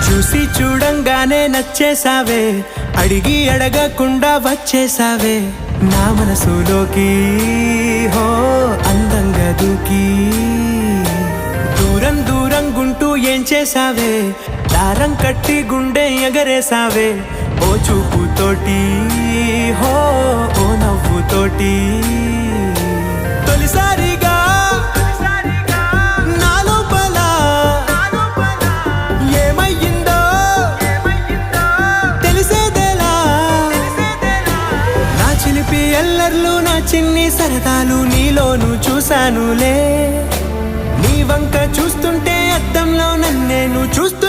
చూసి చూడంగానే నచ్చేసావే, అడిగి అడగకుండా వచ్చేసావే నా మనసులోకి. హో అందంగా దూకి దూరం దూరం గుంటూ ఏం చేసావే, దారం కట్టి గుండె ఎగరేసావే ఓ చూపుతోటి. హో ఓ నవ్వుతోటి తొలిసారిగా నా లోపల ఏమయ్యిందో తెలిసేదేలా. నా చిలిపి ఎల్లర్లు నా చిన్ని సరదాలు నీలోను చూశానులే. నీ వంక చూస్తుంటే అద్దంలో నన్నేను చూస్తూ